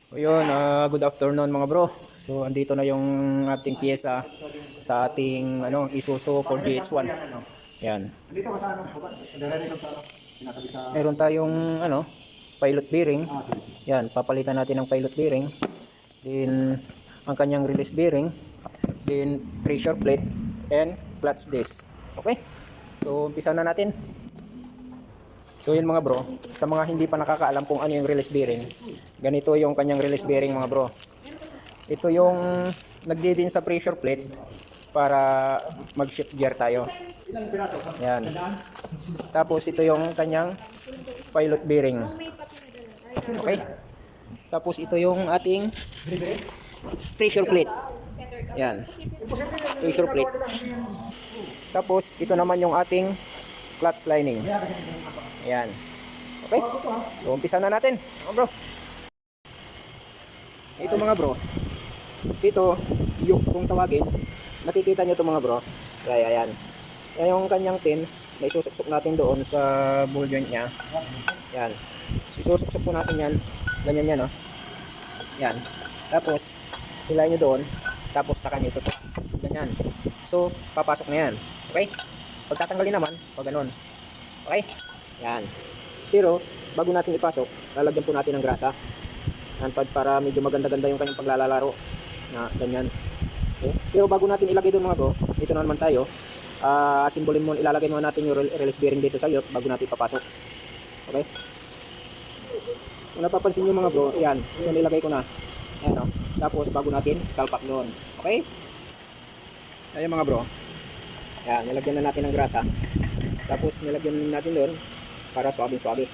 Ayun, good afternoon mga bro. So andito na yung ating piyesa sa ating Isuzu 4GH1. Yan. Dito ka sa ano? Dire-dire lang sa ano? Pinakabit sa... Meron tayong pilot bearing. sige. Yan, papalitan natin ng pilot bearing. Then ang kanyang release bearing, then pressure plate and clutch disc. Okay? So umpisa na natin. So yun mga bro, sa mga hindi pa nakakaalam kung ano yung release bearing, ganito yung kanyang release bearing mga bro. Ito yung nagdidin sa pressure plate para mag-shift gear tayo. Yan. Tapos ito yung kanyang pilot bearing. Okay? Tapos ito yung ating pressure plate. Yan. Pressure plate. Tapos ito naman yung ating clutch lining. Yan. Okay? So umpisa na natin, mga bro. Ito mga bro. Ito yung kung tawagin, nakikita nyo ito mga bro. Kaya yan. Yan yung kanyang pin na isusuksok natin doon sa ball joint nya. Yan. Isusuksok po natin yan. Ganyan yan, oh. Yan. Tapos hilahin nyo doon. Tapos saka nyo ito. Ganyan. So papasok na yan. Okay? Pagtatanggalin naman, pag ganun. Okay? Yan. Pero bago natin ipasok, lalagyan po natin ng grasa. Yan, para medyo maganda-ganda yung kanyang paglalaro. Na ganyan. Okay? Pero bago natin ilagay doon mga bro, dito na naman tayo. Simbolin mo, ilalagay mo natin yung release bearing dito sa iyo bago natin ipapasok. Okay? Kung napapansin nyo mga bro, yan. So nilagay ko na. Ayan, no? Tapos bago natin salpak doon. Okay? Ayan mga bro. Yan, nilagyan na natin ng grasa. Tapos nilagyan natin doon para suabe-suabe.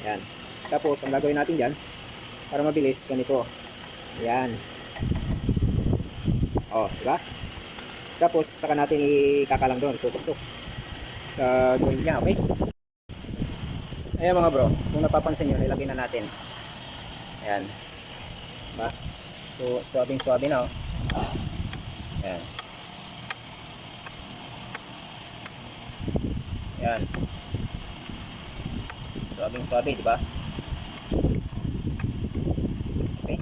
Yan. Tapos ang gagawin natin diyan para mabilis ganito. Yan. Oh, di ba? Tapos saka natin ikakalang doon, susuksok sa joint niya, okay? Ayan mga bro, kung napapansin niyo, nilagay na natin. Ayan. Diba? So, suabing-suabe na, oh. Ayan. Yan. Suabing-suabe, di ba? Okay.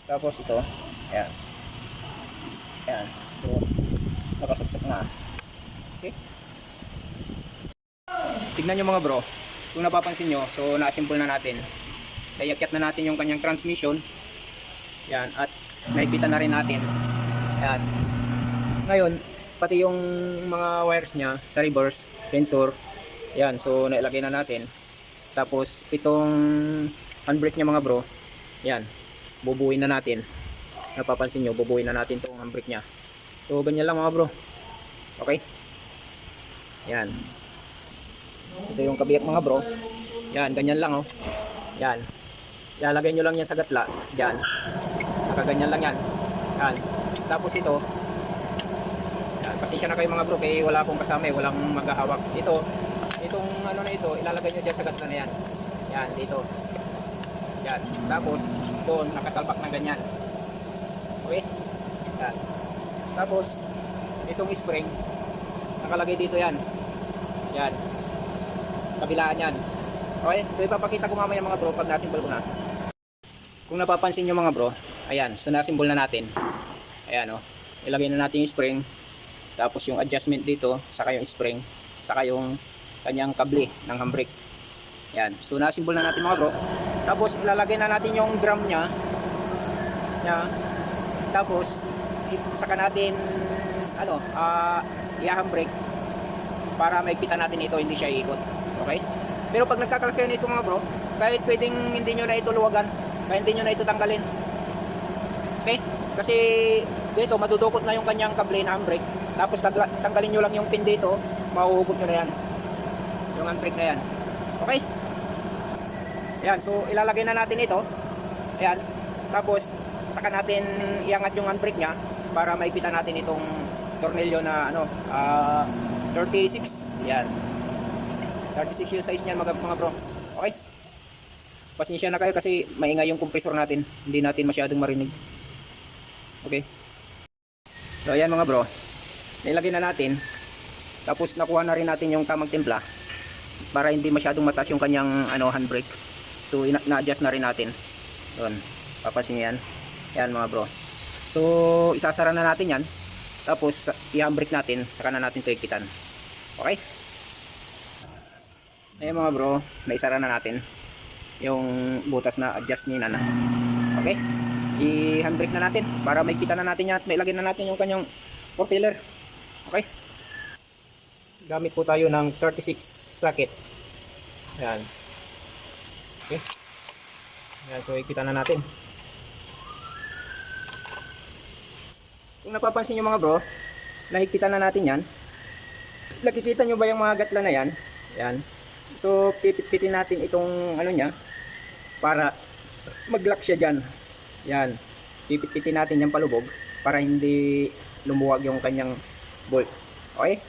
Tapos ito, ayan. Ayan. So, nakasuksok na. Okay. Tignan nyo mga bro, kung napapansin nyo, so na-assemble na natin. Naiakyat na natin yung kanyang transmission. Yan, at naipitan na rin natin. Yan. Ngayon, pati yung mga wires niya sa reverse sensor. Yan, so nailagay na natin. Tapos itong handbrake niya mga bro. Yan. Bubuuin na natin. Napapansin niyo, bubuuin na natin tong handbrake niya. So ganyan lang mga bro. Okay? Yan. Ito yung kabiyak mga bro. Yan, ganyan lang oh. Yan. Ilalagay niyo lang yan sa gatla. Diyan. Nakaganyan lang yan. Yan. Tapos ito, yan, pasensya na kayo mga bro, kaya wala akong kasama, walang maghahawak. Itong ano na ito, ilalagay nyo dyan sa gatla na yan. Yan, dito. Yan. Tapos, doon, nakasalpak ng ganyan. Okay? Yan. Tapos, itong spring, nakalagay dito yan. Yan. Kabilaan yan. Okay? So, ipapakita ko mamaya mga bro, pag nasimbol ko na. Kung napapansin nyo mga bro, ayan, so nasimbol na natin. Ayan o, ilagay na natin yung spring, tapos yung adjustment dito, saka yung spring, saka yung kanyang kable ng handbrake. Ayan, so nasimbol na natin mga bro. Tapos ilalagay na natin yung drum nya, tapos saka natin i-handbrake para maigpitan natin ito, hindi siya iikot. Okay? Pero pag nagkakalas kayo nito mga bro, kahit pwedeng hindi nyo na ito luwagan, kahit hindi nyo na ito tanggalin. Okay? Kasi dito madudukot na yung kanyang kable na handbrake. Tapos tanggalin nyo lang yung pin dito, mahuhugot nyo na yan yung handbrake na yan. Okay? Ayan, so ilalagay na natin ito. Ayan. Tapos saka natin iangat yung handbrake nya para maipitan natin itong tornilyo na 36. Ayan. 36 yung size niyan mga bro. Okay? Pasensya na kayo kasi maingay yung compressor natin. Hindi natin masyadong marinig. Okay. So ayan mga bro, nilagay na natin. Tapos nakuha na rin natin yung tamang timpla. para hindi masyadong mataas yung kanyang ano, handbrake. So na-adjust na rin natin. Yun, papansin niyo yan. Yan mga bro. So isasara na natin yan. Tapos i-handbrake natin, saka na natin ito ikitan. Okay? Ayan mga bro, naisara na natin yung butas na adjust ni Nana. Okay? I-handbrake na natin para may kita na natin yan at may lagay na natin yung kanyang propeller. Okay? Gamit po tayo ng 36 socket. Ayan. Okay? Ayan, so ikita na natin. Kung napapansin nyo mga bro, nakikita na natin yan. Nakikita nyo ba yung mga gatla na yan? Ayan. So pipit-pitin natin itong ano niya para mag-lock siya dyan. Yan. Pipit-pitin natin yung palubog para hindi lumuwag yung kanyang bolt. Okay?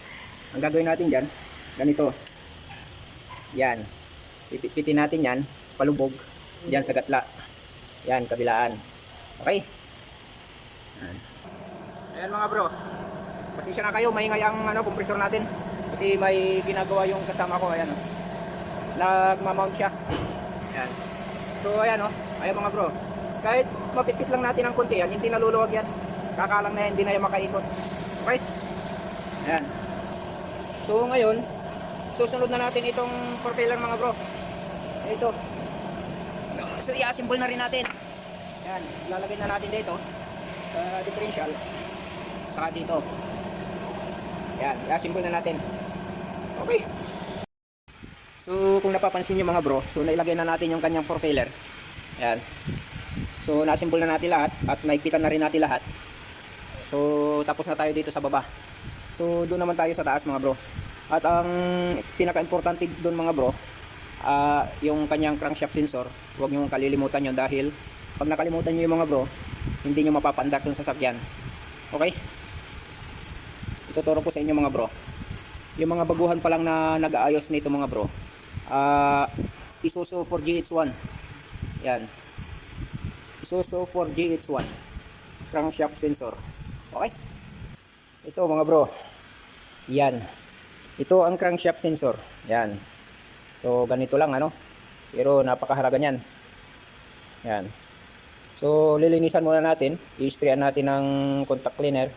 Ang gagawin natin dyan, ganito. Yan. Pipit-pitin natin yan, palubog, dyan sa gatla. Yan, kabilaan. Okay? Yan. Ayan mga bro. Pasensya na kayo, maingay ang ano, compressor natin. Kasi may ginagawa yung kasama ko. Ayan o. Nagmamount siya. Ayan. So ayan o. Ayan mga bro. Kahit mapipit lang natin ang konti yan, hindi naluluwag yan. Kakalang na yan, hindi na yan makaikot. Okay? Ayan. So ngayon, susunod na natin itong propeller mga bro. Ito. So i-assemble na rin natin. Ayan. Lalagay na natin dito sa differential. Saka dito. Ayan. I-assemble na natin. Okay. So kung napapansin nyo mga bro, so nailagay na natin yung kanyang propeller. Ayan. So na-assemble na natin lahat at naikpitan na rin natin lahat. So tapos na tayo dito sa baba. So doon naman tayo sa taas mga bro. At ang pinaka-importante doon mga bro, yung kanyang crankshaft sensor. Huwag nyo kalilimutan yun dahil pag nakalimutan nyo yung mga bro, hindi nyo mapapandak yung sasakyan. Okay? Ituturo ko sa inyo mga bro. Yung mga baguhan pa lang na nag-aayos nito mga bro, Isuzu 4GH1. Yan. Isuzu 4GH1 crankshaft sensor. Okay? Ito mga bro. Yan. Ito ang crankshaft sensor. Yan. So ganito lang ano. Pero napakahalaga niyan. Yan. So lilinisan muna natin. I-sprayan natin ng contact cleaner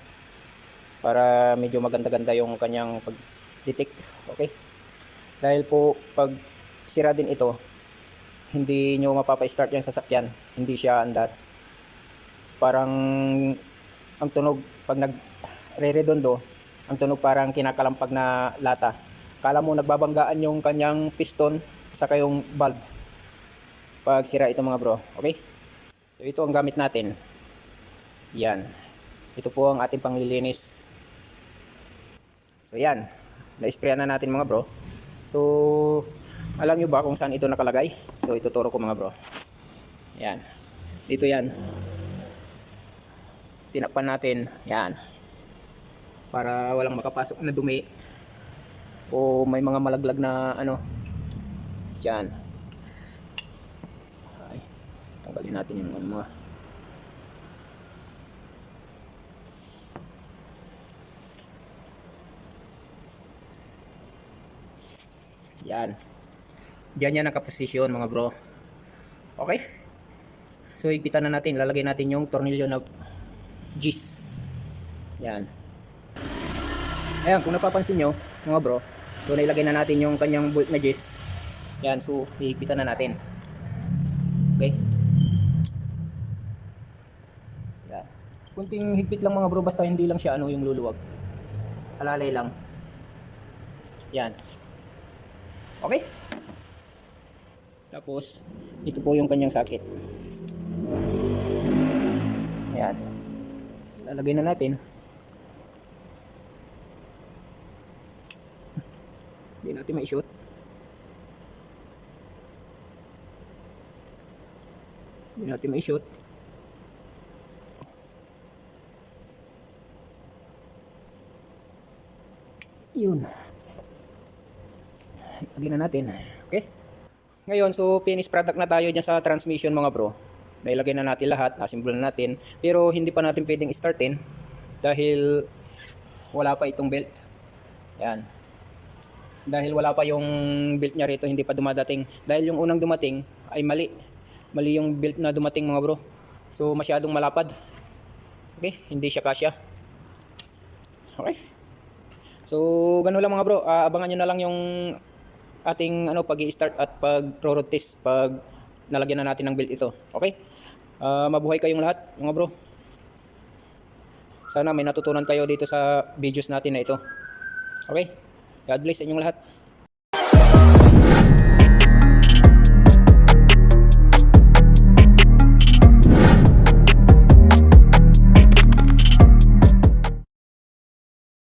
para medyo maganda-ganda yung kanyang pag-detect. Okay? Dahil po pag sira din ito, hindi nyo mapapa-start yung sasakyan. Hindi siya andat. Parang ang tunog pag nagre-redondo, ang tunog parang kinakalampag na lata. Kala mo nagbabanggaan yung kanyang piston saka yung valve pag sira ito mga bro. Okay? So ito ang gamit natin. Yan. Ito po ang ating panglilinis. So yan. Na-sprayan na natin mga bro. So alam nyo ba kung saan ito nakalagay? So ituturo ko mga bro. Yan. Dito yan. Tinakpan natin. Yan. Para walang makapasok na dumi. O may mga malaglag na ano. Diyan. Ay, tanggalin natin yung mga. Yan. Diyan yan nakaposisyon mga bro. Okay? So ipitan na natin. Lalagay natin yung tornilyo na Gis. Yan. Ayan, kung napapansin nyo mga bro, so nailagay na natin yung kanyang bolt na Gis. Yan, so ipitan na natin. Okay? Yan. Kunting higpit lang mga bro, basta hindi lang siya ano yung luluwag. Alalay lang. Yan. Okay? Tapos, ito po yung kanyang sakit. Ayan. So, lalagay na natin. Hindi natin ma-shoot. Hindi natin ma-shoot. Yun. Lagyan na natin. Okay? Ngayon, so finished product na tayo dyan sa transmission mga bro. Nailagay na natin lahat, assemble na natin. Pero hindi pa natin pwedeng startin dahil wala pa itong belt. Yan. Dahil wala pa yung built niya rito, hindi pa dumadating. Dahil yung unang dumating ay mali. Mali yung built na dumating mga bro. So masyadong malapad. Okay, hindi siya kasya. Okay. So ganun lang mga bro. Abangan nyo na lang yung ating pag-i-start at pag-road test pag nalagyan na natin ng built ito. Okay? Mabuhay kayong lahat mga bro. Sana may natutunan kayo dito sa videos natin na ito. Okay? God bless sa inyong lahat.